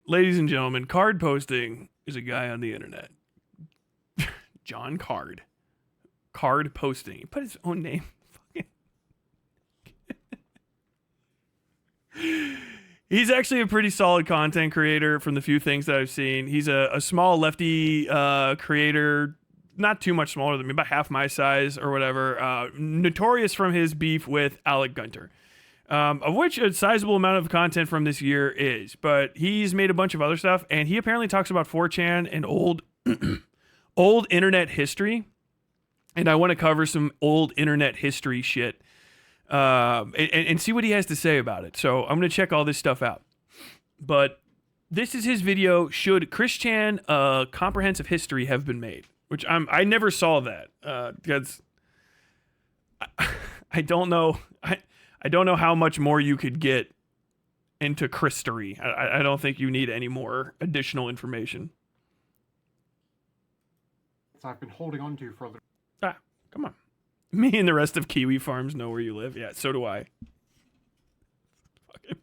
Ladies and gentlemen, card posting is a guy on the internet. John Card. Card posting. He put his own name. He's actually a pretty solid content creator from the few things that I've seen. He's a small lefty creator, not too much smaller than me, about half my size or whatever. Notorious from his beef with Alec Gunter. Of which a sizable amount of content from this year is. But he's made a bunch of other stuff, and he apparently talks about 4chan and old old internet history. And I want to cover some old internet history shit and see what he has to say about it. So I'm going to check all this stuff out. But this is his video, Should Chris Chan a Comprehensive History Have Been Made? Which I never saw that because I don't know. I don't know how much more you could get into Christery. I don't think you need any more additional information. I've been holding on to for a little. Come on. Me and the rest of Kiwi Farms know where you live. Yeah, so do I. Fucking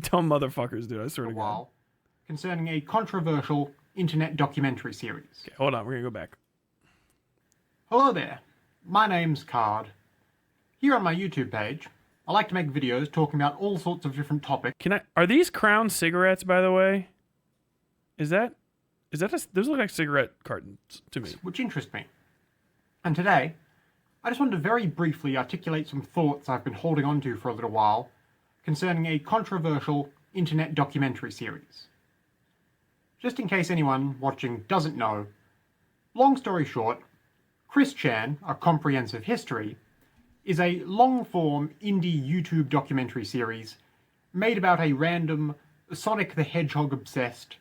dumb motherfuckers, dude. I swear to God. While, concerning a controversial internet documentary series. Okay, hold on. We're going to go back. Hello there. My name's Card. Here on my YouTube page, I like to make videos talking about all sorts of different topics. Are these Crown cigarettes, by the way? Is that those look like cigarette cartons to me. Which interest me. And today, I just wanted to very briefly articulate some thoughts I've been holding on to for a little while concerning a controversial internet documentary series. Just in case anyone watching doesn't know, long story short, Chris Chan, A Comprehensive History, is a long-form indie YouTube documentary series made about a random, Sonic the Hedgehog-obsessed,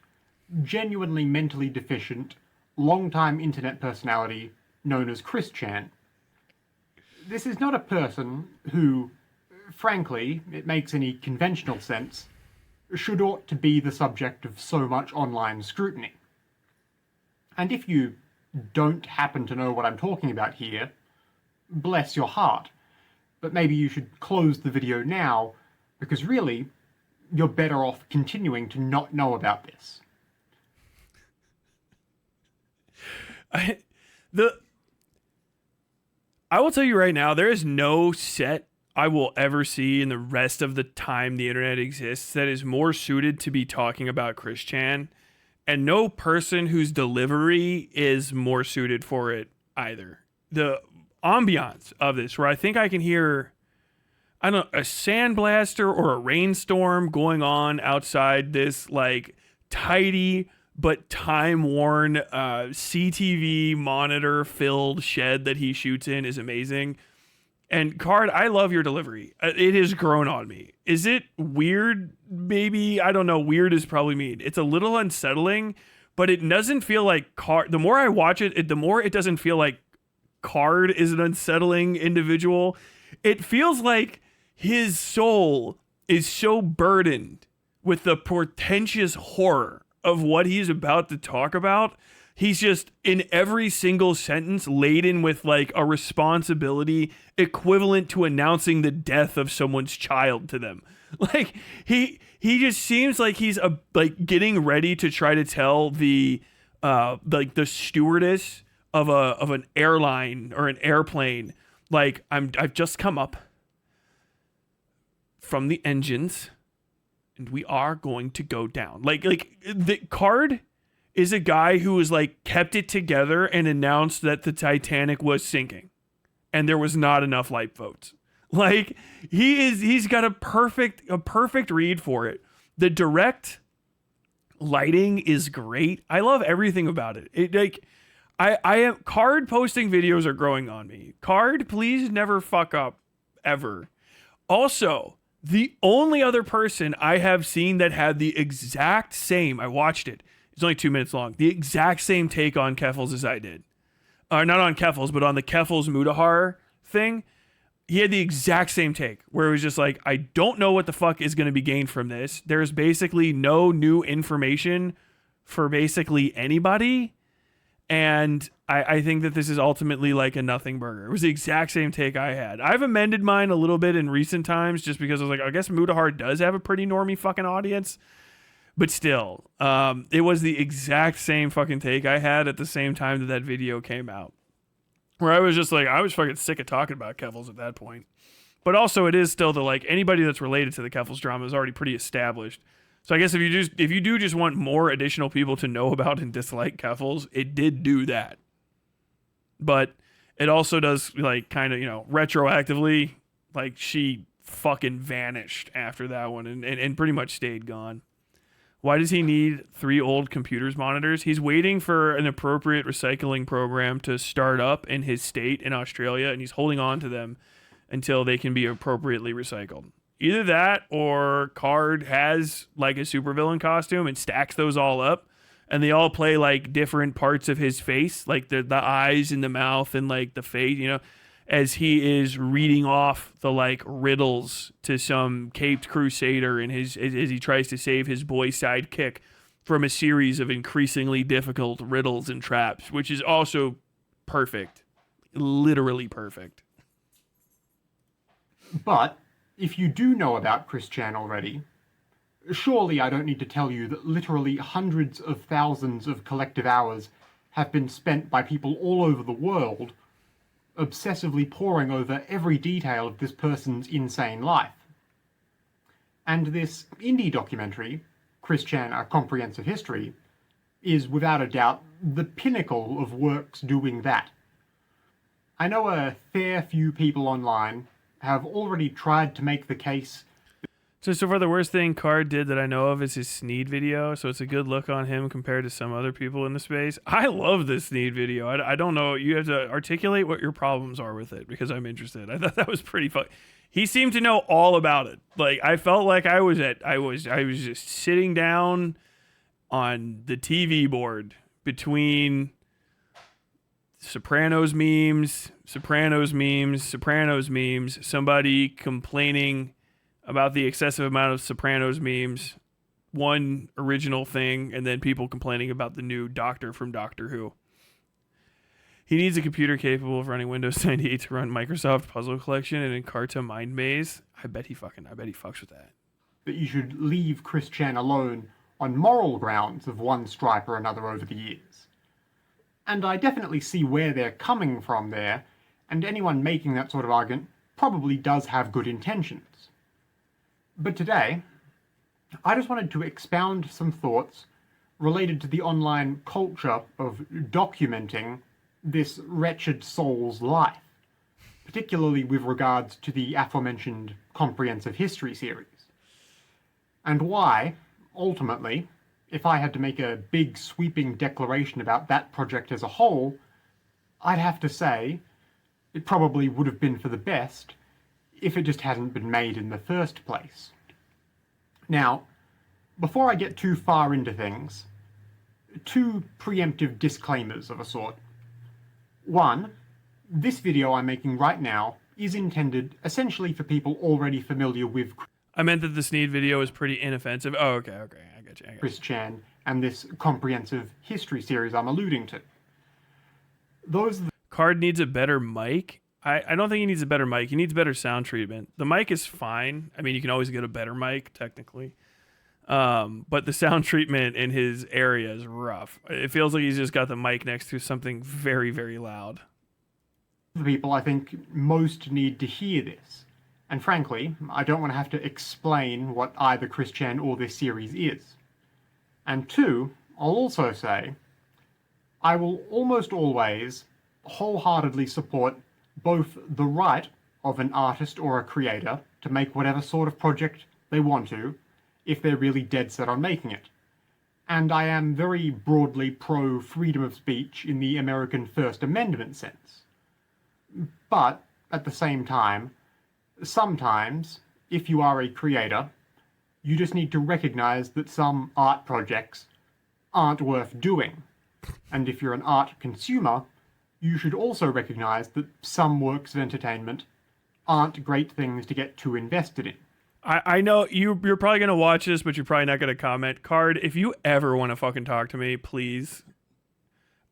genuinely mentally deficient, long-time internet personality known as Chris Chan. This is not a person who, frankly, it makes any conventional sense, should ought to be the subject of so much online scrutiny. And if you don't happen to know what I'm talking about here, bless your heart. But maybe you should close the video now, because really, you're better off continuing to not know about this. I will tell you right now, there is no set I will ever see in the rest of the time the internet exists that is more suited to be talking about Chris Chan, and no person whose delivery is more suited for it either. The ambiance of this, where I think I can hear, I don't know, a sandblaster or a rainstorm going on outside this like tidy but time-worn CTV monitor-filled shed that he shoots in is amazing. And Card, I love your delivery. It has grown on me. Is it weird? Maybe, I don't know. Weird is probably mean. It's a little unsettling, but it doesn't feel like Card. The more I watch it, the more it doesn't feel like Card is an unsettling individual. It feels like his soul is so burdened with the portentous horror of what he's about to talk about. He's just in every single sentence laden with like a responsibility equivalent to announcing the death of someone's child to them. Like he just seems like he's like getting ready to try to tell the stewardess of an airline or an airplane, like I've just come up from the engines and we are going to go down. Like the Card is a guy who was like kept it together and announced that the Titanic was sinking and there was not enough lifeboats. Like he's got a perfect read for it. The direct lighting is great. I love everything about it. It like I am Card posting videos are growing on me. Card, please never fuck up ever. Also, the only other person I have seen that had the exact same, I watched it. It's only 2 minutes long. The exact same take on Keffals as I did. Not on Keffals, but on the Keffals Mudahar thing. He had the exact same take where it was just like, I don't know what the fuck is going to be gained from this. There's basically no new information for basically anybody. And I think that this is ultimately like a nothing burger. It was the exact same take I had. I've amended mine a little bit in recent times just because I was like, I guess Mudahar does have a pretty normie fucking audience. But still, it was the exact same fucking take I had at the same time that video came out. Where I was just like, I was fucking sick of talking about Keffels at that point. But also, it is still the like anybody that's related to the Keffels drama is already pretty established. So I guess if you do just want more additional people to know about and dislike Keffels, it did do that. But it also does like kind of, retroactively, like she fucking vanished after that one and pretty much stayed gone. Why does he need 3 old computers monitors? He's waiting for an appropriate recycling program to start up in his state in Australia, and he's holding on to them until they can be appropriately recycled. Either that or Card has like a supervillain costume and stacks those all up, and they all play like different parts of his face, like the eyes and the mouth and like the face, as he is reading off the like riddles to some caped crusader in as he tries to save his boy sidekick from a series of increasingly difficult riddles and traps, which is also perfect. Literally perfect. But if you do know about Chris Chan already, surely I don't need to tell you that literally hundreds of thousands of collective hours have been spent by people all over the world obsessively poring over every detail of this person's insane life. And this indie documentary, Chris Chan, A Comprehensive History, is without a doubt the pinnacle of works doing that. I know a fair few people online have already tried to make the case. So far, the worst thing Card did that I know of is his Sneed video. So it's a good look on him compared to some other people in the space. I love this Sneed video. I don't know. You have to articulate what your problems are with it because I'm interested. I thought that was pretty fun. He seemed to know all about it. Like I felt like I was just sitting down on the TV board between Sopranos memes, somebody complaining about the excessive amount of Sopranos memes, one original thing, and then people complaining about the new Doctor from Doctor Who. He needs a computer capable of running Windows 98 to run Microsoft Puzzle Collection and Encarta Mind Maze. I bet he fucks with that. That you should leave Chris Chan alone on moral grounds of one stripe or another over the years. And I definitely see where they're coming from there, and anyone making that sort of argument probably does have good intentions. But today, I just wanted to expound some thoughts related to the online culture of documenting this wretched soul's life, particularly with regards to the aforementioned Comprehensive History series. And why, ultimately, if I had to make a big sweeping declaration about that project as a whole, I'd have to say it probably would have been for the best if it just hadn't been made in the first place. Now, before I get too far into things, 2 preemptive disclaimers of a sort. 1, this video I'm making right now is intended essentially for people already familiar with I meant that the Sneed video is pretty inoffensive. Oh, okay, I got you. Chris Chan and this Comprehensive History series I'm alluding to. Card needs a better mic. I don't think he needs a better mic. He needs better sound treatment. The mic is fine. I mean, you can always get a better mic, technically. But the sound treatment in his area is rough. It feels like he's just got the mic next to something very, very loud. The people I think most need to hear this. And frankly, I don't want to have to explain what either Chris Chan or this series is. And 2, I'll also say, I will almost always wholeheartedly support both the right of an artist or a creator to make whatever sort of project they want to, if they're really dead set on making it. And I am very broadly pro freedom of speech in the American First Amendment sense. But, at the same time, sometimes, if you are a creator, you just need to recognize that some art projects aren't worth doing. And if you're an art consumer, you should also recognize that some works of entertainment aren't great things to get too invested in. I know you're probably going to watch this, but you're probably not going to comment. Card, if you ever want to fucking talk to me, please.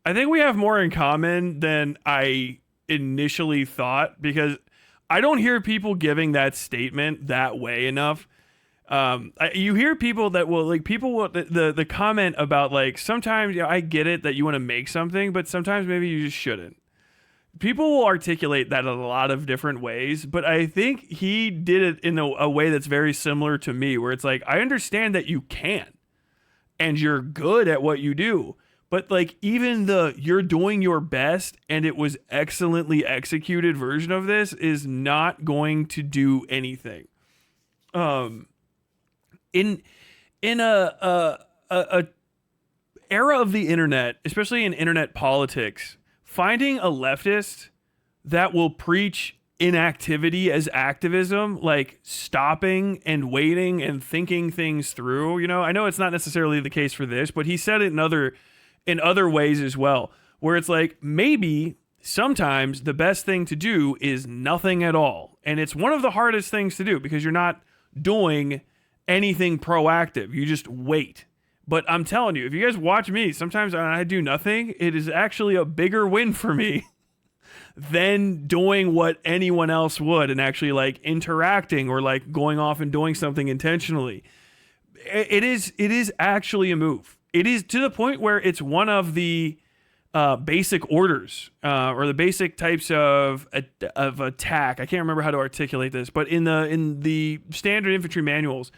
I think we have more in common than I initially thought, because I don't hear people giving that statement that way enough. You hear people that will like people will the comment about like sometimes I get it that you want to make something, but sometimes maybe you just shouldn't. People will articulate that in a lot of different ways, but I think he did it in a way that's very similar to me, where it's like, I understand that you can and you're good at what you do, but like even the you're doing your best and it was excellently executed version of this is not going to do anything. In a era of the internet, especially in internet politics, finding a leftist that will preach inactivity as activism, like stopping and waiting and thinking things through. I know it's not necessarily the case for this, but he said it in other ways as well, where it's like maybe sometimes the best thing to do is nothing at all. And it's one of the hardest things to do because you're not doing anything proactive. You just wait. But I'm telling you, if you guys watch me, sometimes when I do nothing, it is actually a bigger win for me than doing what anyone else would and actually like interacting or like going off and doing something intentionally. It is actually a move. It is to the point where it's one of the basic orders or the basic types of attack. I can't remember how to articulate this, but in the standard infantry manuals,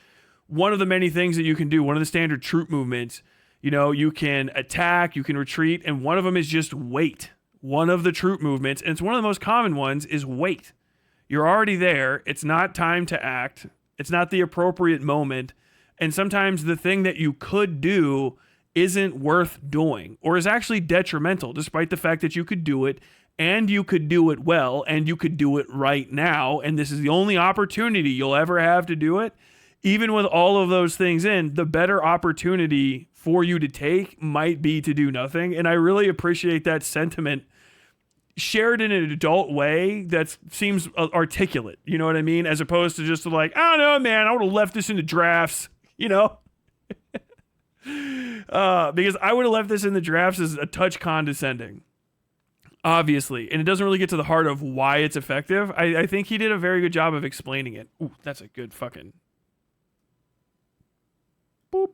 one of the many things that you can do, one of the standard troop movements, you can attack, you can retreat, and one of them is just wait. One of the troop movements, and it's one of the most common ones, is wait. You're already there. It's not time to act. It's not the appropriate moment. And sometimes the thing that you could do isn't worth doing or is actually detrimental, despite the fact that you could do it and you could do it well and you could do it right now. And this is the only opportunity you'll ever have to do it. Even with all of those things in, the better opportunity for you to take might be to do nothing. And I really appreciate that sentiment shared in an adult way that seems articulate. You know what I mean? As opposed to just like, I don't know, man, I would have left this in the drafts, because I would have left this in the drafts as a touch condescending, obviously. And it doesn't really get to the heart of why it's effective. I think he did a very good job of explaining it. Ooh, that's a good fucking... Boop.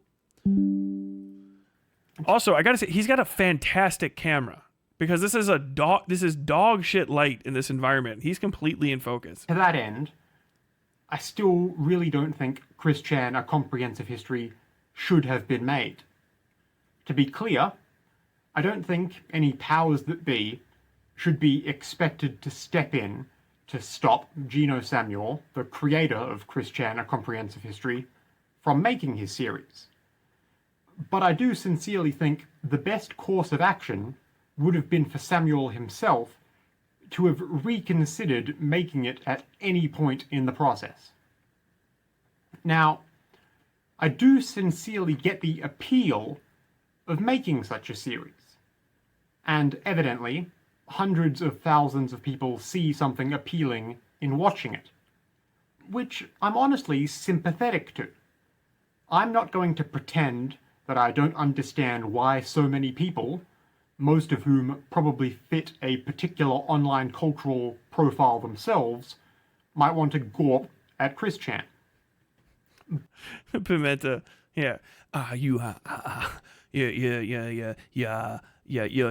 Also, I gotta say, he's got a fantastic camera because this is dog shit light in this environment. He's completely in focus. To that end, I still really don't think Chris Chan, A Comprehensive History, should have been made. To be clear, I don't think any powers that be should be expected to step in to stop Geno Samuel, the creator of Chris Chan, A Comprehensive History, from making his series. But I do sincerely think the best course of action would have been for Samuel himself to have reconsidered making it at any point in the process. Now, I do sincerely get the appeal of making such a series. And evidently, hundreds of thousands of people see something appealing in watching it, which I'm honestly sympathetic to. I'm not going to pretend that I don't understand why so many people, most of whom probably fit a particular online cultural profile themselves, might want to gawp at Chris Chan. Pimenta, yeah. You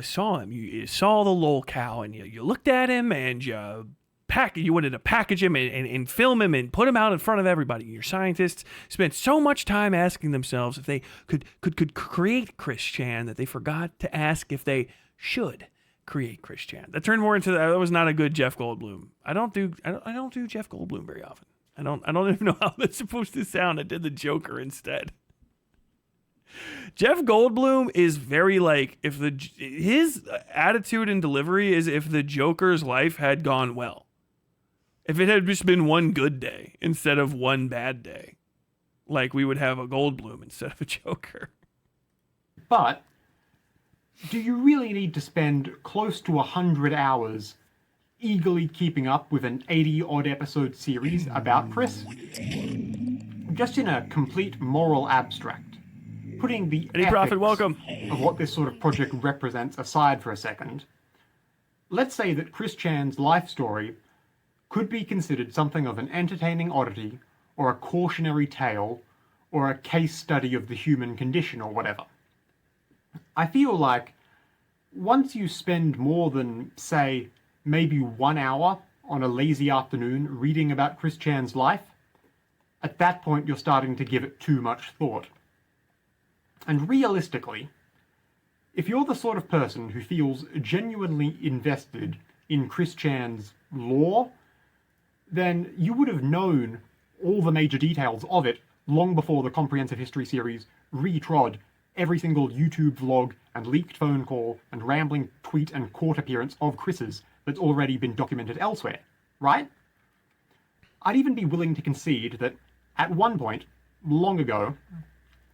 saw him. You saw the lolcow, and you looked at him, and you wanted to package him and film him and put him out in front of everybody. Your scientists spent so much time asking themselves if they could create Chris Chan that they forgot to ask if they should create Chris Chan. That turned more into that was not a good Jeff Goldblum. I don't do Jeff Goldblum very often. I don't even know how that's supposed to sound. I did the Joker instead. Jeff Goldblum is very like his attitude and delivery is if the Joker's life had gone well. If it had just been one good day instead of one bad day, like we would have a Goldblum instead of a Joker. But do you really need to spend close to 100 hours eagerly keeping up with an 80-odd episode series about Chris? Just in a complete moral abstract, putting the ethics of what this sort of project represents aside for a second, let's say that Chris Chan's life story could be considered something of an entertaining oddity or a cautionary tale, or a case study of the human condition, or whatever. I feel like once you spend more than, say, maybe 1 hour on a lazy afternoon reading about Chris Chan's life, at that point you're starting to give it too much thought. And realistically, if you're the sort of person who feels genuinely invested in Chris Chan's lore, then you would have known all the major details of it long before the Comprehensive History series retrod every single YouTube vlog and leaked phone call and rambling tweet and court appearance of Chris's that's already been documented elsewhere, right? I'd even be willing to concede that at one point, long ago,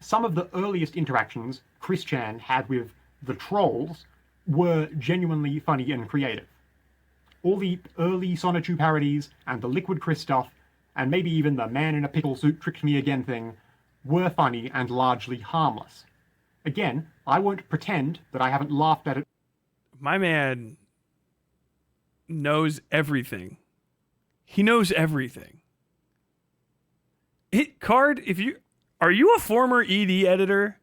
some of the earliest interactions Chris Chan had with the trolls were genuinely funny and creative. All the early Sonichu parodies and the Liquid Chris stuff, and maybe even the man in a pickle suit tricked me again thing, were funny and largely harmless. Again, I won't pretend that I haven't laughed at it. My man knows everything. He knows everything. Card, are you a former ED editor?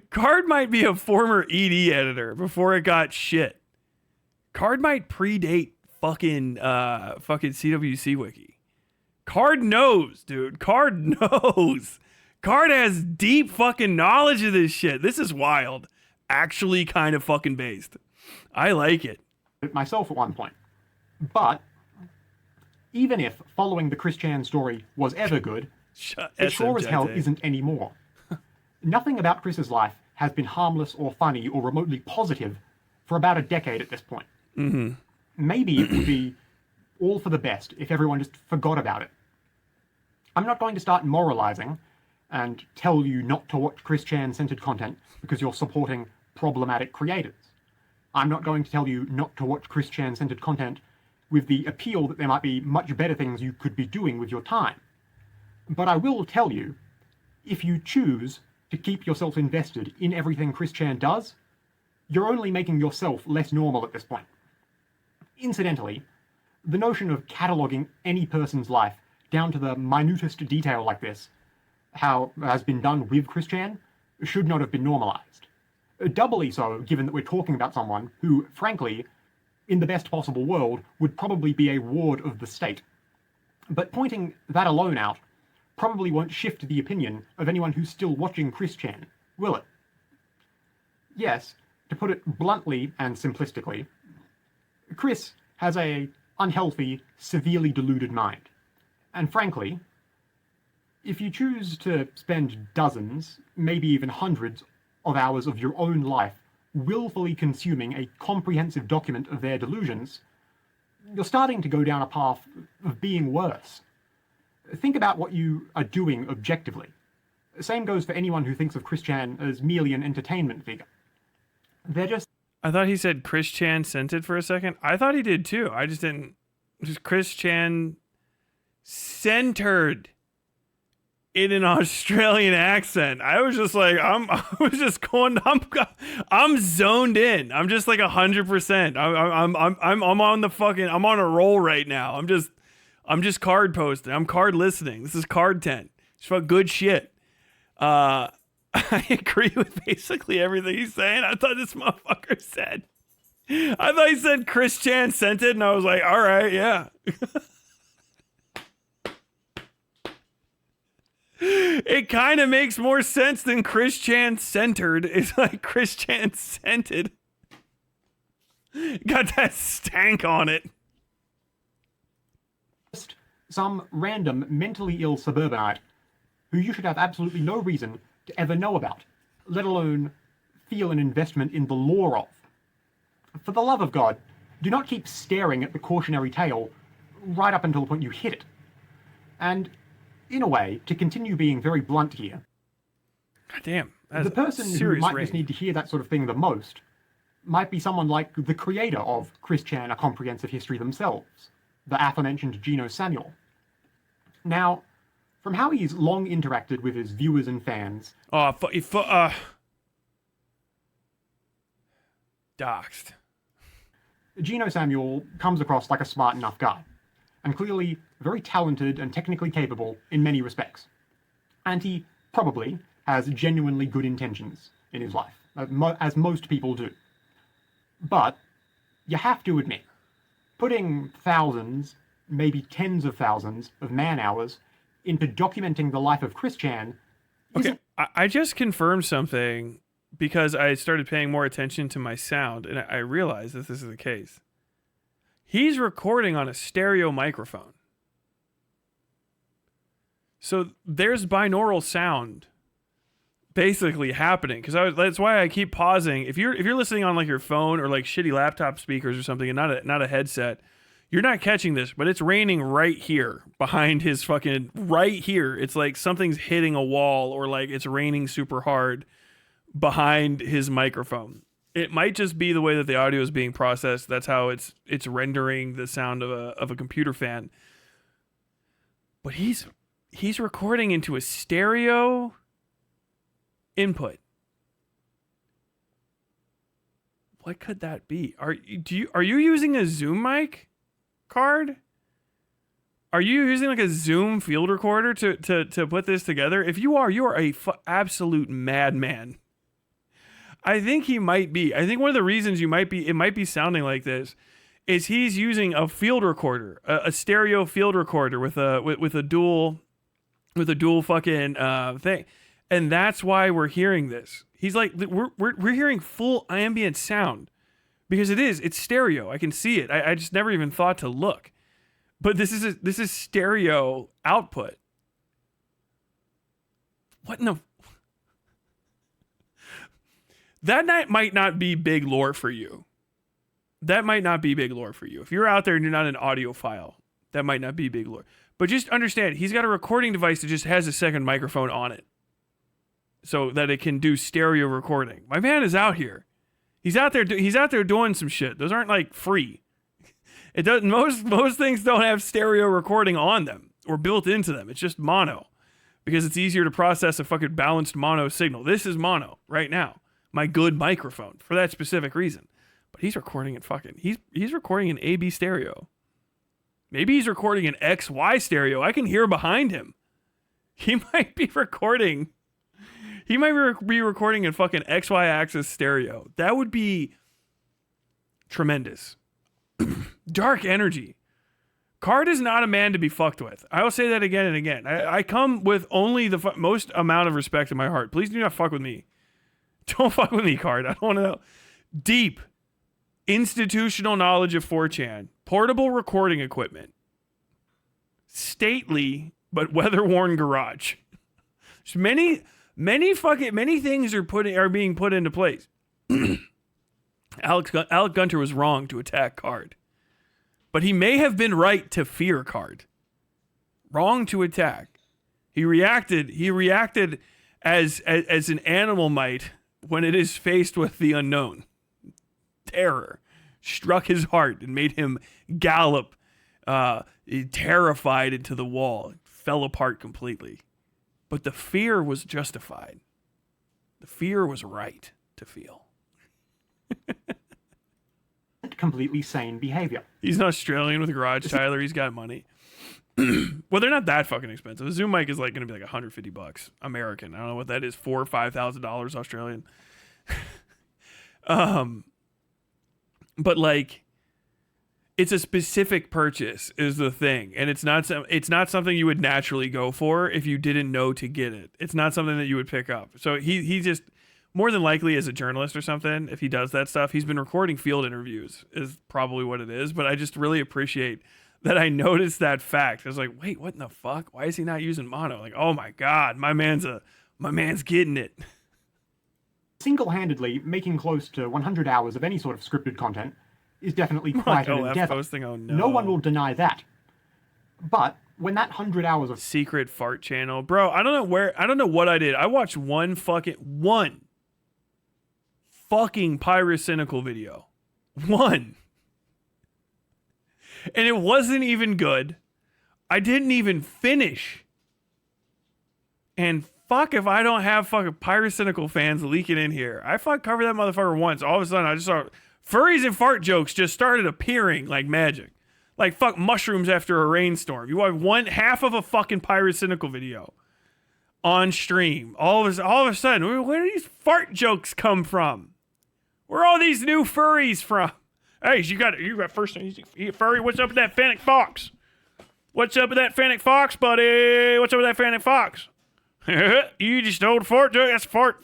Card might be a former ED editor before it got shit. Card might predate fucking CWC Wiki. Card knows, dude. Card knows. Card has deep fucking knowledge of this shit. This is wild. Actually kind of fucking based. I like it. Myself at one point. But even if following the Chris Chan story was ever good, it sure as hell isn't anymore. Nothing about Chris's life has been harmless or funny or remotely positive for about a decade at this point. Mm-hmm. Maybe it would be all for the best if everyone just forgot about it. I'm not going to start moralizing and tell you not to watch Chris Chan-centered content because you're supporting problematic creators. I'm not going to tell you not to watch Chris Chan-centered content with the appeal that there might be much better things you could be doing with your time. But I will tell you, if you choose to keep yourself invested in everything Chris Chan does, you're only making yourself less normal at this point. Incidentally, the notion of cataloguing any person's life down to the minutest detail like this, how has been done with Chris Chan, should not have been normalized. Doubly so, given that we're talking about someone who, frankly, in the best possible world, would probably be a ward of the state. But pointing that alone out probably won't shift the opinion of anyone who's still watching Chris Chan, will it? Yes, to put it bluntly and simplistically, Chris has a unhealthy, severely deluded mind. And frankly, if you choose to spend dozens, maybe even hundreds, of hours of your own life willfully consuming a comprehensive document of their delusions, you're starting to go down a path of being worse. Think about what you are doing objectively. Same goes for anyone who thinks of Chris Chan as merely an entertainment figure. They're just... I thought he said Chris Chan centered for a second. I thought he did too. I just didn't... Just Chris Chan centered in an Australian accent. I was just like, I'm zoned in. I'm just like 100%. I'm on the fucking, I'm on a roll right now. I'm just card posting. I'm card listening. This is card tent. It's for good shit. I agree with basically everything he's saying. I thought this motherfucker said, I thought he said Chris Chan sent it, and I was like, all right, yeah. It kind of makes more sense than Chris Chan centered. It's like Chris Chan scented. Got that stank on it. Some random mentally ill suburbanite who you should have absolutely no reason to ever know about, let alone feel an investment in the lore of. For the love of God, do not keep staring at the cautionary tale right up until the point you hit it. And in a way, to continue being very blunt here, God damn, the person who might just need to hear that sort of thing the most might be someone like the creator of Chris Chan, A Comprehensive History themselves, the aforementioned Geno Samuel. Now, from how he's long interacted with his viewers and fans... doxed. Geno Samuel comes across like a smart enough guy. and clearly very talented and technically capable in many respects. And he probably has genuinely good intentions in his life, as most people do. But you have to admit, putting thousands, maybe tens of thousands of man-hours into documenting the life of Chris Chan. Okay, I just confirmed something because I started paying more attention to my sound, and I realized that this is the case. He's recording on a stereo microphone. So there's binaural sound basically happening, because that's why I keep pausing. If you're listening on like your phone or like shitty laptop speakers or something, and not a headset, you're not catching this, but it's raining right here behind his fucking right here. It's like something's hitting a wall, or like it's raining super hard behind his microphone. It might just be the way that the audio is being processed. That's how it's rendering the sound of a computer fan. But he's recording into a stereo input. What could that be? Are you using a Zoom mic card? Are you using like a Zoom field recorder to put this together? If you are a absolute madman. I think he might be. I think one of the reasons it might be sounding like this is he's using a field recorder, a stereo field recorder with a dual fucking thing, and that's why we're hearing this. He's like, we're hearing full ambient sound because it's stereo. I can see it. I just never even thought to look, but this is stereo output. What in the? That might not be big lore for you. That might not be big lore for you. If you're out there and you're not an audiophile, that might not be big lore. But just understand, he's got a recording device that just has a second microphone on it, so that it can do stereo recording. My man is out here. He's out there doing some shit. Those aren't like free. It doesn't. Most things don't have stereo recording on them or built into them. It's just mono, because it's easier to process a fucking balanced mono signal. This is mono right now. My good microphone for that specific reason. But he's recording in he's recording in AB stereo. Maybe he's recording in XY stereo. I can hear behind him. He might be recording in fucking XY axis stereo. That would be tremendous. Dark energy. Card is not a man to be fucked with. I will say that again and again. I come with only the most amount of respect in my heart. Please do not fuck with me. Don't fuck with me, Card. I don't want to know. Deep institutional knowledge of 4chan. Portable recording equipment. Stately but weather-worn garage. Many things are being put into place. Alec Gunter was wrong to attack Card. But he may have been right to fear Card. Wrong to attack. He reacted as an animal might when it is faced with the unknown. Terror struck his heart and made him gallop, terrified into the wall. Fell apart completely. But the fear was justified. The fear was right to feel. Completely sane behavior. He's an Australian with a garage, Tyler. He's got money. Well, they're not that fucking expensive. A Zoom mic is like going to be like $150 American. I don't know what that is, $4,000 or $5,000 Australian. But like, it's a specific purchase is the thing, and it's not something you would naturally go for if you didn't know to get it. It's not something that you would pick up. So he just, more than likely as a journalist or something, if he does that stuff, he's been recording field interviews is probably what it is. But I just really appreciate that I noticed that fact. I was like, wait, what in the fuck? Why is he not using mono? Like, oh my God, my man's getting it. Single-handedly making close to 100 hours of any sort of scripted content is definitely quite an endeavor. Posting, oh no. No one will deny that. But when that 100 hours of secret fart channel, bro, I don't know what I did. I watched one fucking pyrocynical video. One. And it wasn't even good. I didn't even finish. And fuck if I don't have fucking pyrocynical fans leaking in here. I covered that motherfucker once. All of a sudden, I just saw furries and fart jokes just started appearing like magic. Like fuck mushrooms after a rainstorm. You have half of a fucking Pyrocynical video on stream. All of a sudden, where do these fart jokes come from? Where are all these new furries from? Hey, you got first furry. What's up with that Fennec Fox? What's up with that Fennec Fox, buddy? What's up with that Fennec Fox? You just told a fart joke. That's fart.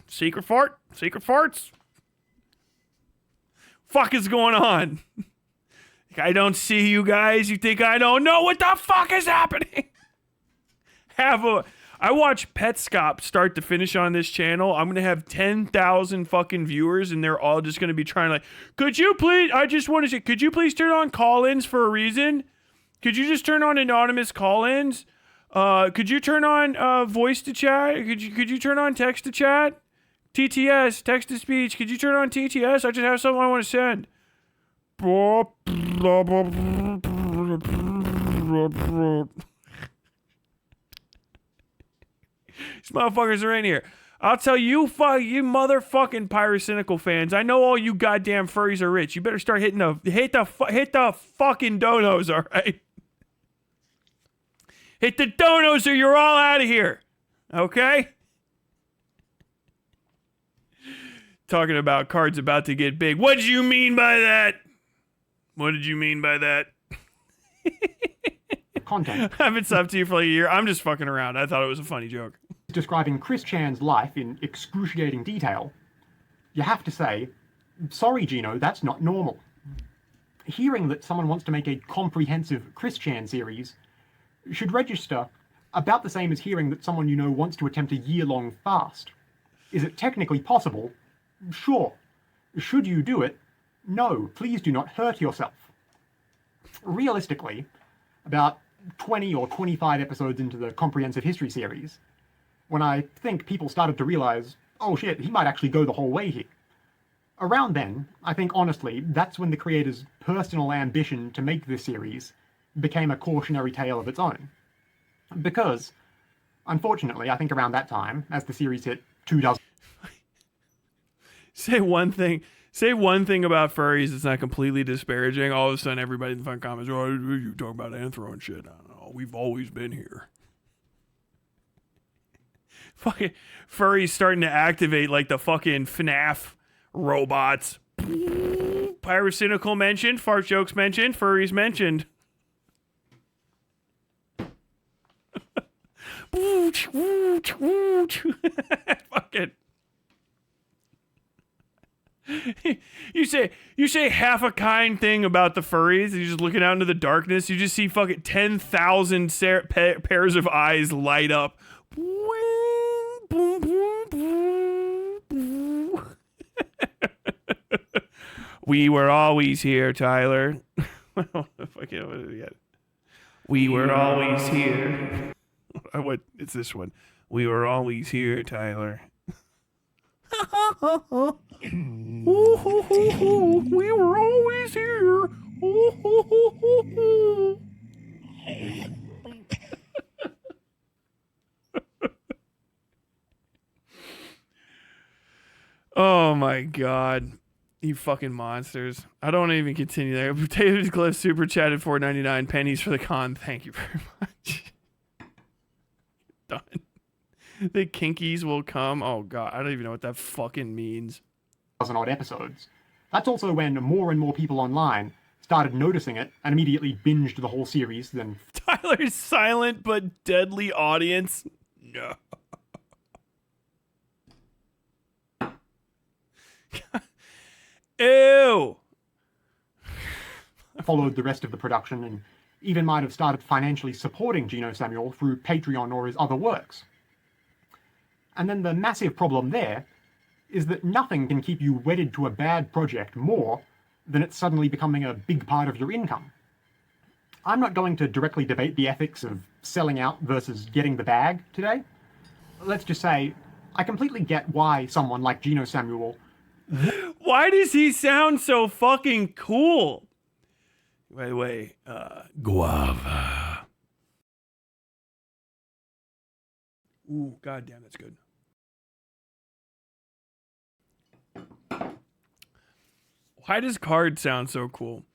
Secret farts. Fuck is going on? I don't see you guys. You think I don't know what the fuck is happening? I watch Petscop start to finish on this channel. I'm gonna have 10,000 fucking viewers, and they're all just gonna be trying like, could you please? I just want to say, could you please turn on call-ins for a reason? Could you just turn on anonymous call-ins? Could you turn on voice to chat? Could you turn on text to chat? TTS, text to speech. Could you turn on TTS? I just have something I want to send. These motherfuckers are in here. I'll tell you, you motherfucking Pyrocynical fans. I know all you goddamn furries are rich. You better start hit the fucking donos, all right? Hit the donos or you're all out of here. Okay? Talking about cards about to get big. What did you mean by that? What did you mean by that? Content. I've been subbed to you for like a year. I'm just fucking around. I thought it was a funny joke. Describing Chris Chan's life in excruciating detail, you have to say, sorry, Geno, that's not normal. Hearing that someone wants to make a comprehensive Chris Chan series should register about the same as hearing that someone you know wants to attempt a year-long fast. Is it technically possible? Sure. Should you do it? No, please do not hurt yourself. Realistically, about 20 or 25 episodes into the comprehensive history series, when I think people started to realize, oh shit, he might actually go the whole way here. Around then, I think honestly, that's when the creator's personal ambition to make this series became a cautionary tale of its own. Because, unfortunately, I think around that time, as the series hit 2 dozen... Say one thing about furries that's not completely disparaging. All of a sudden, everybody in the fun comments, oh, you talking about anthro and shit. I don't know. We've always been here. Fucking furries starting to activate like the fucking FNAF robots. Pyrocynical mentioned, fart jokes mentioned, furries mentioned. Fucking. You say half a kind thing about the furries, and you're just looking out into the darkness. You just see fucking 10,000 pairs of eyes light up. We were always here, Tyler. We were always here. What? It's this one. We were always here, Tyler. We were always here. Oh my god. You fucking monsters. I don't want to even continue there. Potatoes Glyph super chatted 4.99 pennies for the con. Thank you very much. Done. The kinkies will come. Oh god, I don't even know what that fucking means. Odd episodes. That's also when more and more people online started noticing it and immediately binged the whole series. Then Tyler's silent but deadly audience. No. Ew. Followed the rest of the production and even might have started financially supporting Geno Samuel through Patreon or his other works. And then the massive problem there is that nothing can keep you wedded to a bad project more than it suddenly becoming a big part of your income. I'm not going to directly debate the ethics of selling out versus getting the bag today. Let's just say, I completely get why someone like Geno Samuel... Why does he sound so fucking cool? By the way, guava. Ooh, goddamn, that's good. Why does card sound so cool?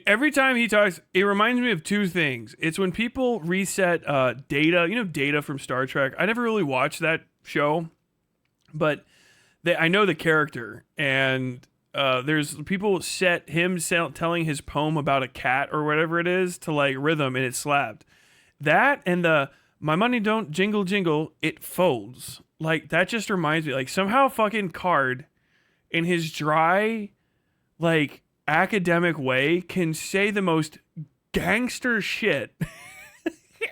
Every time he talks, it reminds me of two things. It's when people reset Data, Data from Star Trek. I never really watched that show, but I know the character, and there's people set him telling his poem about a cat or whatever it is to like rhythm, and it slapped. That and the "My money don't jingle jingle, it folds." Like that just reminds me, like somehow fucking Card in his dry, like academic way can say the most gangster shit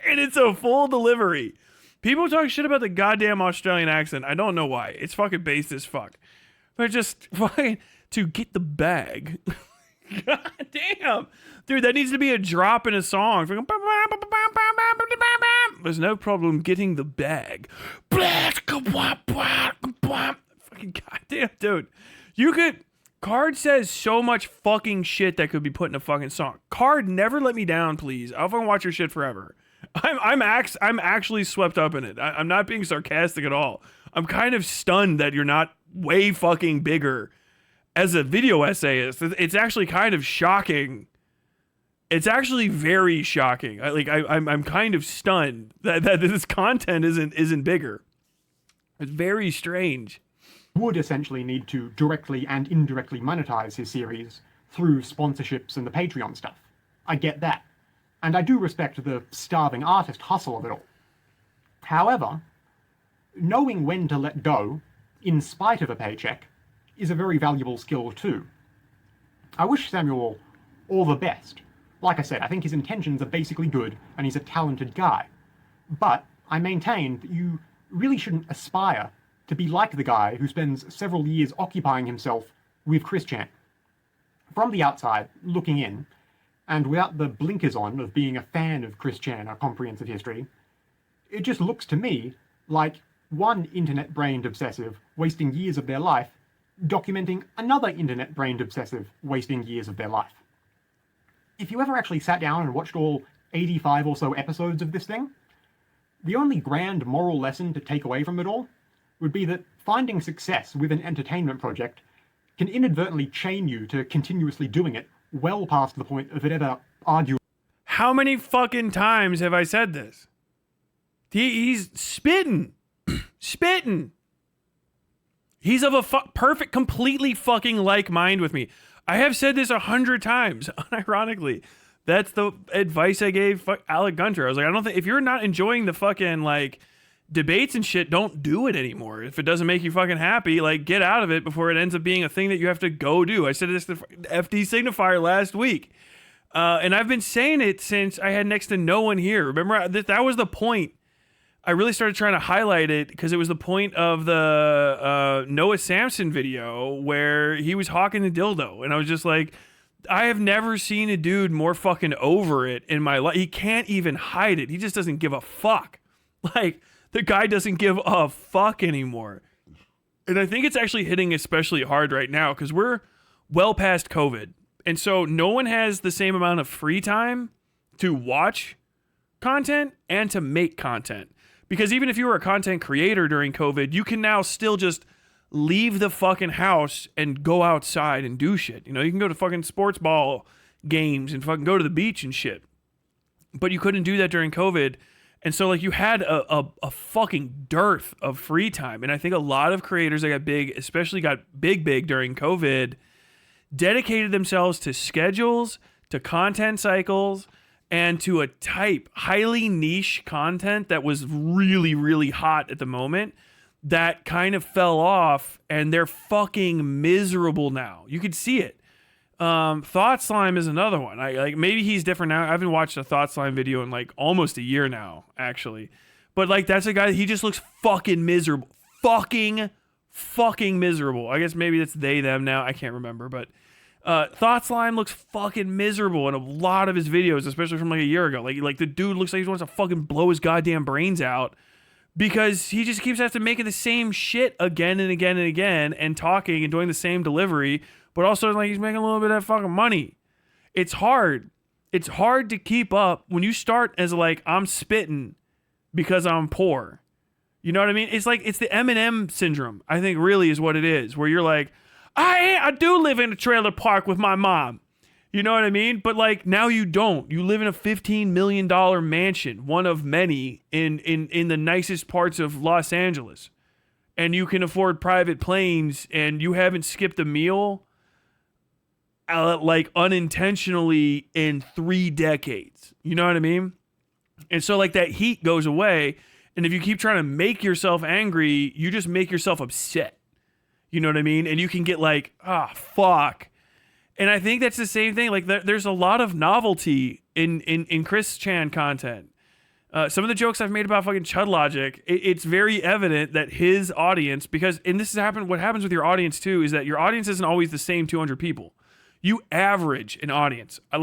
and it's a full delivery. People talk shit about the goddamn Australian accent. I don't know why. It's fucking based as fuck. But just fucking to get the bag. God damn. Dude, that needs to be a drop in a song. There's no problem getting the bag. Fucking goddamn, dude. You could... Card says so much fucking shit that could be put in a fucking song. Card, never let me down, please. I'll fucking watch your shit forever. I'm actually swept up in it. I'm not being sarcastic at all. I'm kind of stunned that you're not way fucking bigger as a video essayist. It's actually kind of shocking. It's actually very shocking. I'm kind of stunned that this content isn't bigger. It's very strange. Would essentially need to directly and indirectly monetize his series through sponsorships and the Patreon stuff. I get that. And I do respect the starving artist hustle of it all. However, knowing when to let go, in spite of a paycheck, is a very valuable skill too. I wish Samuel all the best. Like I said, I think his intentions are basically good and he's a talented guy. But I maintain that you really shouldn't aspire to be like the guy who spends several years occupying himself with Chris Chan. From the outside, looking in, and without the blinkers on of being a fan of Chris Chan or comprehensive history, it just looks to me like one internet-brained obsessive wasting years of their life documenting another internet-brained obsessive wasting years of their life. If you ever actually sat down and watched all 85 or so episodes of this thing, the only grand moral lesson to take away from it all would be that finding success with an entertainment project can inadvertently chain you to continuously doing it well past the point of it ever arguing. How many fucking times have I said this? He's spitting. Spitting. He's of a perfect, completely fucking like mind with me. I have said this 100 times, unironically. That's the advice I gave Alec Gunter. I was like, I don't think, if you're not enjoying the fucking, like, debates and shit, don't do it anymore. If it doesn't make you fucking happy, like, get out of it before it ends up being a thing that you have to go do. I said this to FD Signifier last week. And I've been saying it since I had next to no one here. Remember, that was the point. I really started trying to highlight it because it was the point of the Noah Samson video where he was hawking the dildo. And I was just like, I have never seen a dude more fucking over it in my life. He can't even hide it. He just doesn't give a fuck. Like, the guy doesn't give a fuck anymore. And I think it's actually hitting especially hard right now because we're well past COVID. And so no one has the same amount of free time to watch content and to make content. Because even if you were a content creator during COVID, you can now still just leave the fucking house and go outside and do shit. You know, you can go to fucking sports ball games and fucking go to the beach and shit. But you couldn't do that during COVID. And so, like, you had a fucking dearth of free time. And I think a lot of creators that got big, especially got big during COVID, dedicated themselves to schedules, to content cycles, and to a type, highly niche content that was really, really hot at the moment that kind of fell off, and they're fucking miserable now. You could see it. Thought Slime is another one. Maybe he's different now. I haven't watched a Thought Slime video in like almost a year now, actually. But like, that's a guy, he just looks fucking miserable. Fucking miserable. I guess maybe it's they, them now. I can't remember, but Thought Slime looks fucking miserable in a lot of his videos, especially from like a year ago. Like the dude looks like he wants to fucking blow his goddamn brains out because he just keeps having to making the same shit again and again and again and talking and doing the same delivery, but also like he's making a little bit of fucking money. It's hard. It's hard to keep up when you start as like, I'm spitting because I'm poor. You know what I mean? It's like, it's the Eminem syndrome, I think really is what it is, where you're like, I do live in a trailer park with my mom. You know what I mean? But like now you don't. You live in a $15 million mansion, one of many in the nicest parts of Los Angeles. And you can afford private planes and you haven't skipped a meal like unintentionally in 3 decades. You know what I mean? And so like that heat goes away. And if you keep trying to make yourself angry, you just make yourself upset. You know what I mean? And you can get like, fuck. And I think that's the same thing. Like there's a lot of novelty in Chris Chan content. Some of the jokes I've made about fucking Chud Logic, it's very evident that his audience, because, and this has happened, what happens with your audience too, is that your audience isn't always the same 200 people. You average an audience. I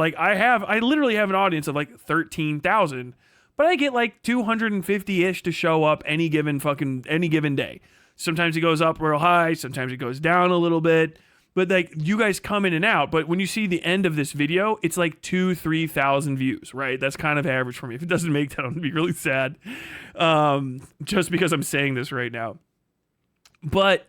literally have an audience of like 13,000, but I get like 250-ish to show up any given day. Sometimes it goes up real high, sometimes it goes down a little bit. But like you guys come in and out, but when you see the end of this video, it's like 2,000-3,000 views, right? That's kind of average for me. If it doesn't make that, I'm gonna be really sad, just because I'm saying this right now. But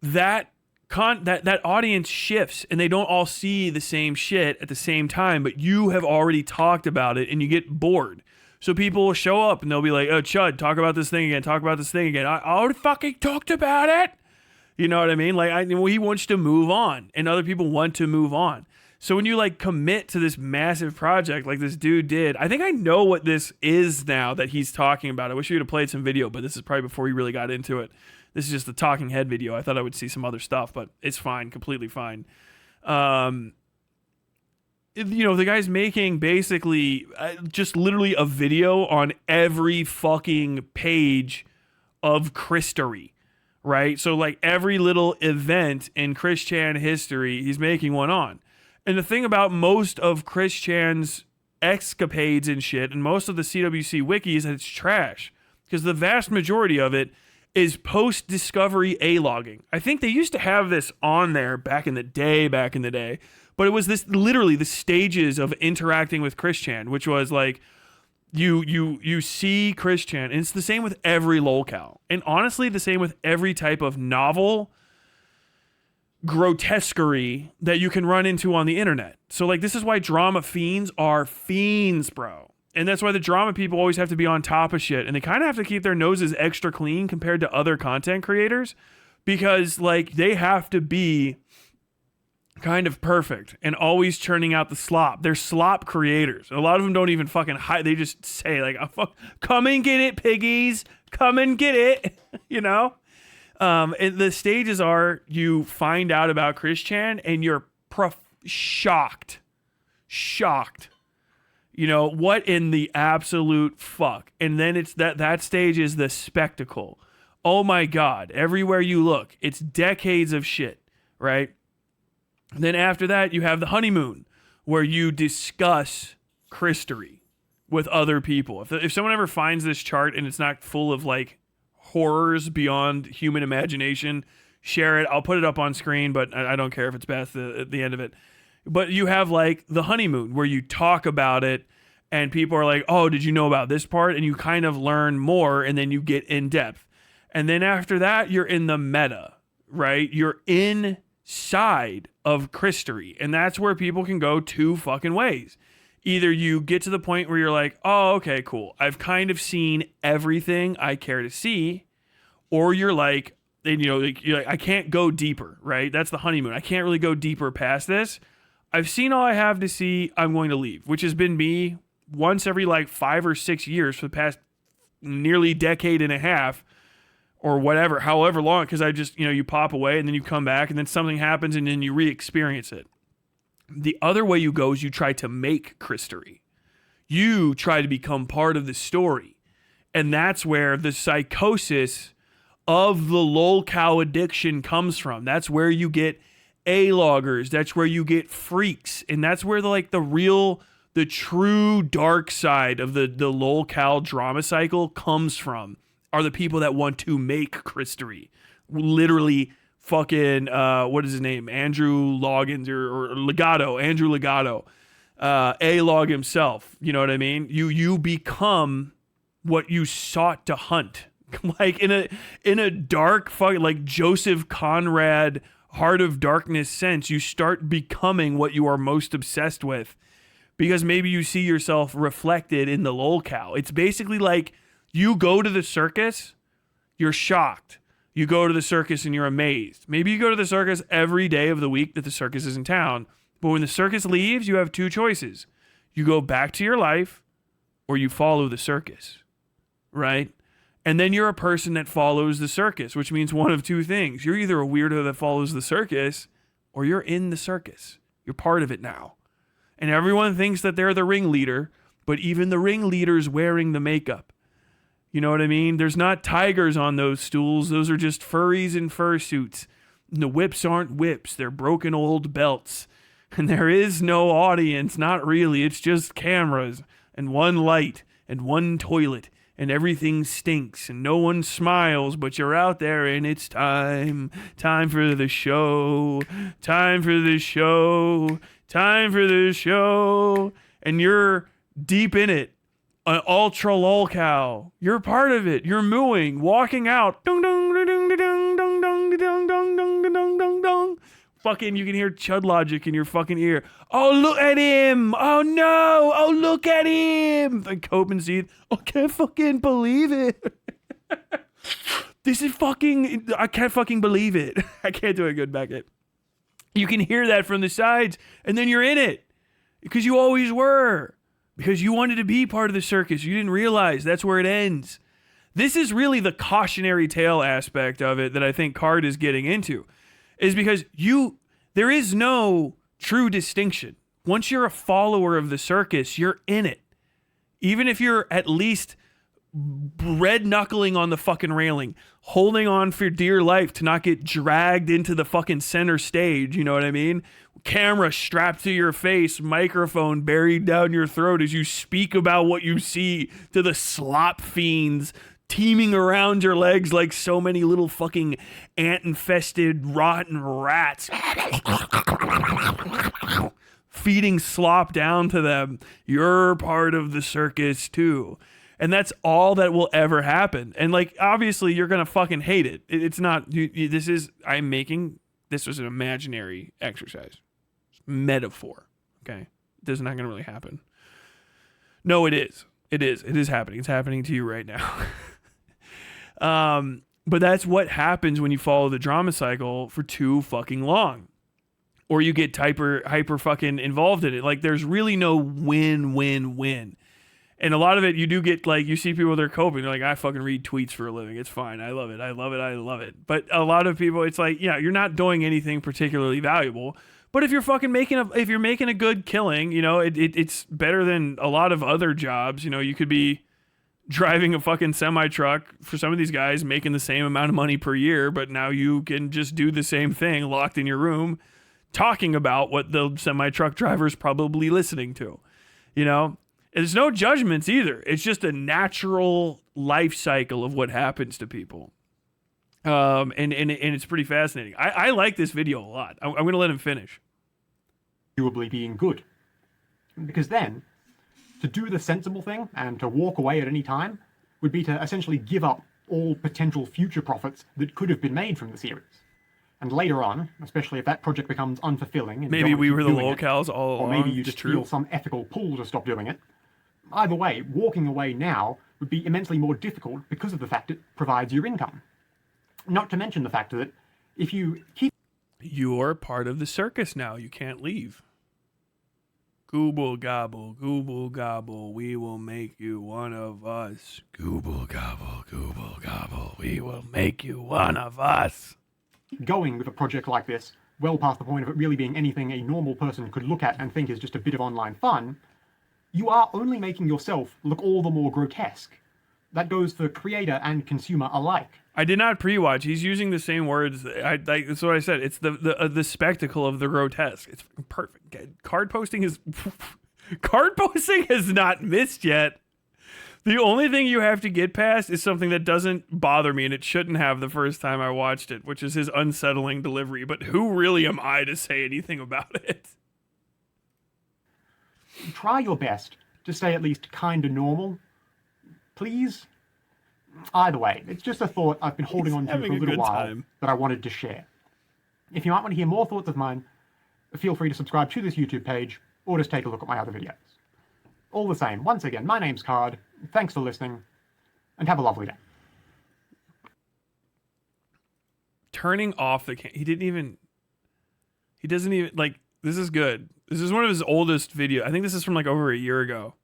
that audience shifts, and they don't all see the same shit at the same time. But you have already talked about it, and you get bored. So people will show up, and they'll be like, "Oh, Chud, talk about this thing again. Talk about this thing again. I already fucking talked about it." You know what I mean? Like, he wants to move on, and other people want to move on. So when you like commit to this massive project like this dude did, I think I know what this is now that he's talking about. I wish we would have played some video, but this is probably before he really got into it. This is just the talking head video. I thought I would see some other stuff, but it's fine, completely fine. The guy's making basically just literally a video on every fucking page of Christory. Right? So like every little event in Chris Chan history, he's making one on. And the thing about most of Chris Chan's escapades and shit, and most of the CWC wiki, is that it's trash. Because the vast majority of it is post-discovery A-logging. I think they used to have this on there back in the day. But it was this literally the stages of interacting with Chris Chan, which was like, you see Chris Chan, and it's the same with every lolcow, and honestly the same with every type of novel grotesquerie that you can run into on the internet. So like this is why drama fiends are fiends, bro, and that's why the drama people always have to be on top of shit, and they kind of have to keep their noses extra clean compared to other content creators, because like they have to be kind of perfect and always churning out the slop. They're slop creators. A lot of them don't even fucking hide. They just say like, come and get it, piggies. Come and get it. You know? And the stages are, you find out about Chris Chan and you're shocked. You know, what in the absolute fuck? And then it's that stage is the spectacle. Oh my God. Everywhere you look, it's decades of shit, right? And then after that, you have the honeymoon, where you discuss Christory with other people. If someone ever finds this chart and it's not full of like horrors beyond human imagination, share it. I'll put it up on screen, but I don't care if it's bad at the end of it. But you have like the honeymoon, where you talk about it and people are like, oh, did you know about this part? And you kind of learn more, and then you get in depth. And then after that, you're in the meta, right? You're inside of Christory, and that's where people can go 2 fucking ways. Either you get to the point where you're like, oh, okay, cool, I've kind of seen everything I care to see, or you're like, and you're like, I can't go deeper, right? That's the honeymoon. I can't really go deeper past this. I've seen all I have to see. I'm going to leave, which has been me once every like 5 or 6 years for the past nearly decade and a half. Or whatever, however long, because I just, you pop away and then you come back and then something happens and then you re-experience it. The other way you go is you try to make Christory. You try to become part of the story. And that's where the psychosis of the lolcow addiction comes from. That's where you get A-loggers. That's where you get freaks. And that's where the true dark side of the lolcow drama cycle comes from. Are the people that want to make Christory. Literally fucking, what is his name? Andrew Loggins or Legato, Andrew Legato. A-Log himself. You know what I mean? You become what you sought to hunt. Like in a dark fucking, like Joseph Conrad heart of darkness sense, you start becoming what you are most obsessed with, because maybe you see yourself reflected in the lolcow. It's basically like you go to the circus, you're shocked. You go to the circus and you're amazed. Maybe you go to the circus every day of the week that the circus is in town. But when the circus leaves, you have two choices. You go back to your life or you follow the circus, right? And then you're a person that follows the circus, which means one of two things. You're either a weirdo that follows the circus or you're in the circus. You're part of it now. And everyone thinks that they're the ringleader, but even the ringleader's wearing the makeup. You know what I mean? There's not tigers on those stools. Those are just furries in fursuits. And the whips aren't whips. They're broken old belts. And there is no audience. Not really. It's just cameras and one light and one toilet. And everything stinks and no one smiles, but you're out there and it's time. Time for the show. Time for the show. Time for the show. And you're deep in it. An ultra lolcow. You're part of it. You're mooing, walking out. Dong dong dong dong dong dong dong dong dong dong dong dong. Fucking, you can hear Chud Logic in your fucking ear. Oh, look at him. Oh no. Oh, look at him. Like Copen Seed. I can't fucking believe it. This is fucking, I can't fucking believe it. I can't do a good Beckett. You can hear that from the sides, and then you're in it because you always were. Because you wanted to be part of the circus. You didn't realize that's where it ends. This is really the cautionary tale aspect of it that I think Card is getting into. Is because there is no true distinction. Once you're a follower of the circus, you're in it. Even if you're at least red knuckling on the fucking railing, holding on for dear life to not get dragged into the fucking center stage, you know what I mean? Camera strapped to your face, microphone buried down your throat as you speak about what you see to the slop fiends teeming around your legs like so many little fucking ant-infested rotten rats feeding slop down to them. You're part of the circus too. And that's all that will ever happen. And like, obviously you're going to fucking hate it. It's not, this was an imaginary exercise. Metaphor. Okay. This is not going to really happen. No, it is. It is happening. It's happening to you right now. But that's what happens when you follow the drama cycle for too fucking long. Or you get hyper fucking involved in it. Like, there's really no win. And a lot of it, you do get, like, you see people, they're coping. They're like, I fucking read tweets for a living. It's fine. I love it. But a lot of people, it's like, yeah, you're not doing anything particularly valuable. But if you're fucking making a good killing, you know, it's better than a lot of other jobs. You know, you could be driving a fucking semi-truck for some of these guys, making the same amount of money per year, but now you can just do the same thing locked in your room, talking about what the semi-truck driver's probably listening to, you know? There's no judgments either. It's just a natural life cycle of what happens to people. And it's pretty fascinating. I like this video a lot. I'm going to let him finish. Arguably being good. Because then, to do the sensible thing and to walk away at any time would be to essentially give up all potential future profits that could have been made from the series. And later on, especially if that project becomes unfulfilling, and maybe we were the locals all along. Or maybe you just feel some ethical pull to stop doing it. Either way, walking away now would be immensely more difficult because of the fact it provides your income. Not to mention the fact that if you keep... You're part of the circus now. You can't leave. Gooble gobble, we will make you one of us. Gooble gobble, we will make you one of us. Going with a project like this, well past the point of it really being anything a normal person could look at and think is just a bit of online fun, you are only making yourself look all the more grotesque. That goes for creator and consumer alike. I did not pre-watch. He's using the same words. That's what I said. It's the spectacle of the grotesque. It's perfect. Cardposting has not missed yet. The only thing you have to get past is something that doesn't bother me, and it shouldn't have the first time I watched it, which is his unsettling delivery. But who really am I to say anything about it? Try your best to stay at least kinda normal. Please? Either way, it's just a thought I've been holding on to for a little while that I wanted to share. If you might want to hear more thoughts of mine, feel free to subscribe to this YouTube page, or just take a look at my other videos. All the same, once again, my name's Card, thanks for listening, and have a lovely day. Turning off the he doesn't even, like, this is good. This is one of his oldest videos. I think this is from like over a year ago.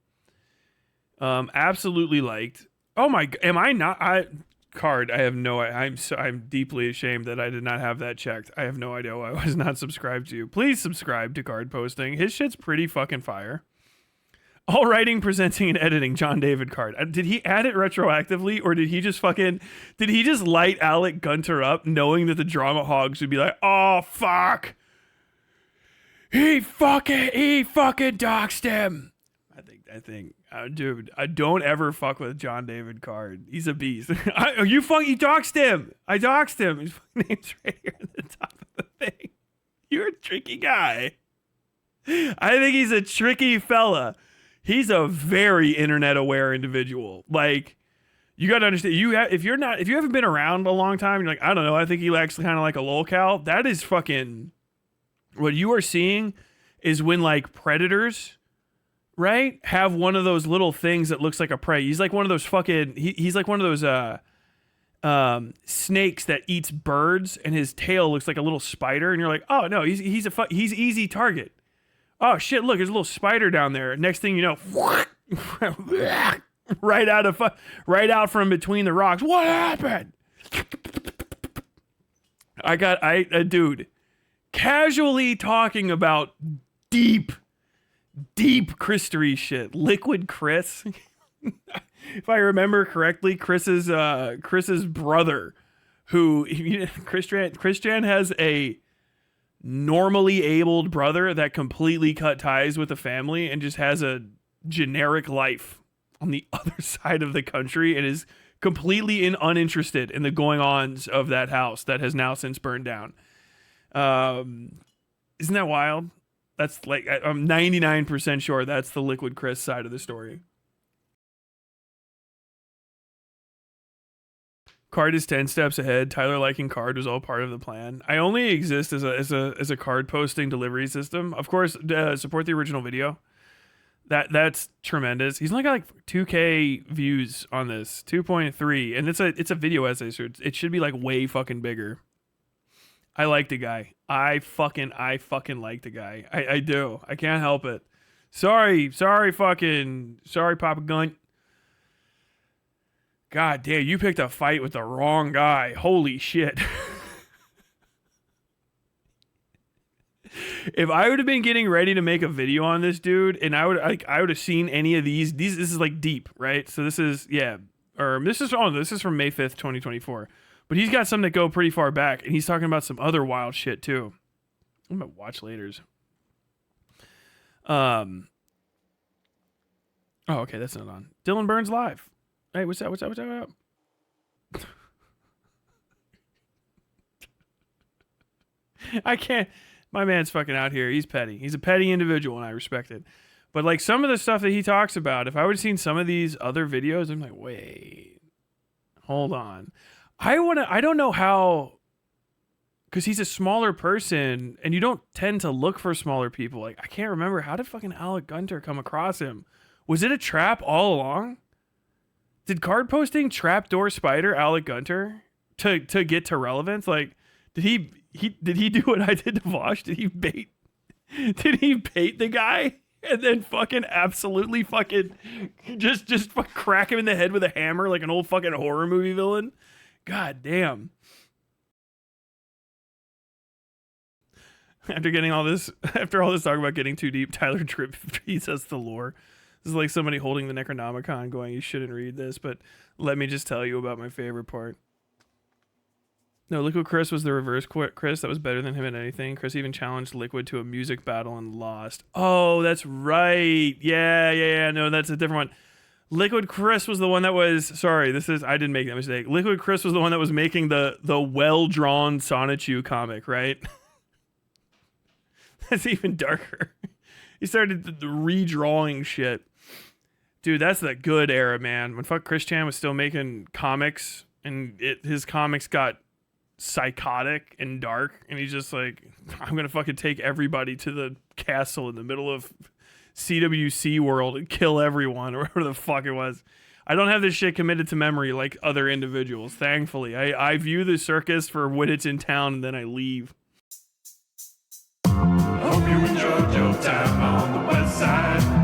Absolutely liked. Oh my, am I not, Card, I have no, I'm deeply ashamed that I did not have that checked. I have no idea why I was not subscribed to. Please subscribe to Cardposting. His shit's pretty fucking fire. All writing, presenting, and editing, John David Card. Did he add it retroactively, or did he just light Alec Gunter up knowing that the drama hogs would be like, oh fuck, he fucking doxed him. I think, dude, I don't ever fuck with John David Card. He's a beast. You doxed him. I doxed him. His name's right here at the top of the thing. You're a tricky guy. I think he's a tricky fella. He's a very internet aware individual. Like, you got to understand, if you haven't been around a long time, you're like, I don't know, I think he likes kind of like a lolcow. That is fucking, what you are seeing is when like predators, right, have one of those little things that looks like a prey. He's like one of those fucking, he's like one of those snakes that eats birds, and his tail looks like a little spider, and you're like, oh no, he's easy target. Oh shit, look, there's a little spider down there. Next thing you know, right out from between the rocks. What happened? Dude, casually talking about deep Christery shit. Liquid Chris. If I remember correctly, Chris's brother, who Christian has a normally abled brother that completely cut ties with the family and just has a generic life on the other side of the country and is completely uninterested in the going-ons of that house that has now since burned down. Isn't that wild? That's like, I'm 99% sure that's the Liquid Chris side of the story. Card is 10 steps ahead. Tyler liking Card was all part of the plan. I only exist as a card posting delivery system. Of course, support the original video. That's tremendous. He's only got like 2K views on this, 2.3, and it's a video essay, so it should be like way fucking bigger. I like the guy. I fucking like the guy. I do. I can't help it. Sorry, Papa Gunt. God damn, you picked a fight with the wrong guy. Holy shit. If I would have been getting ready to make a video on this dude, and I would have seen any of these, this is like deep, right? So this is from May 5th, 2024. But he's got some that go pretty far back, and he's talking about some other wild shit too. I'm gonna watch laters. Oh, okay, that's not on. Dylan Burns live. Hey, what's up? I can't. My man's fucking out here. He's petty. He's a petty individual, and I respect it. But like some of the stuff that he talks about, if I would have seen some of these other videos, I'm like, wait, hold on. I don't know how, because he's a smaller person, and you don't tend to look for smaller people. Like, I can't remember, how did fucking Alec Gunter come across him? Was it a trap all along? Did Cardposting trapdoor spider Alec Gunter to get to relevance? Like, did he do what I did to Vosh? Did he bait the guy and then fucking absolutely fucking just crack him in the head with a hammer like an old fucking horror movie villain? God damn. After all this talk about getting too deep, Tyler Tripp feeds us the lore. This is like somebody holding the Necronomicon going, you shouldn't read this, but let me just tell you about my favorite part. No, Liquid Chris was the reverse Chris. That was better than him at anything. Chris even challenged Liquid to a music battle and lost. Oh, that's right. Yeah. No, that's a different one. Liquid Chris was the one that was, sorry, I didn't make that mistake. Liquid Chris was the one that was making the well-drawn Sonichu comic, right? That's even darker. He started redrawing shit. Dude, that's the good era, man. When fuck Chris Chan was still making comics, and his comics got psychotic and dark, and he's just like, I'm gonna fucking take everybody to the castle in the middle of CWC world and kill everyone, or whatever the fuck it was. I don't have this shit committed to memory like other individuals, thankfully. I view the circus for when it's in town, and then I leave. Hope you enjoyed your time on the West Side.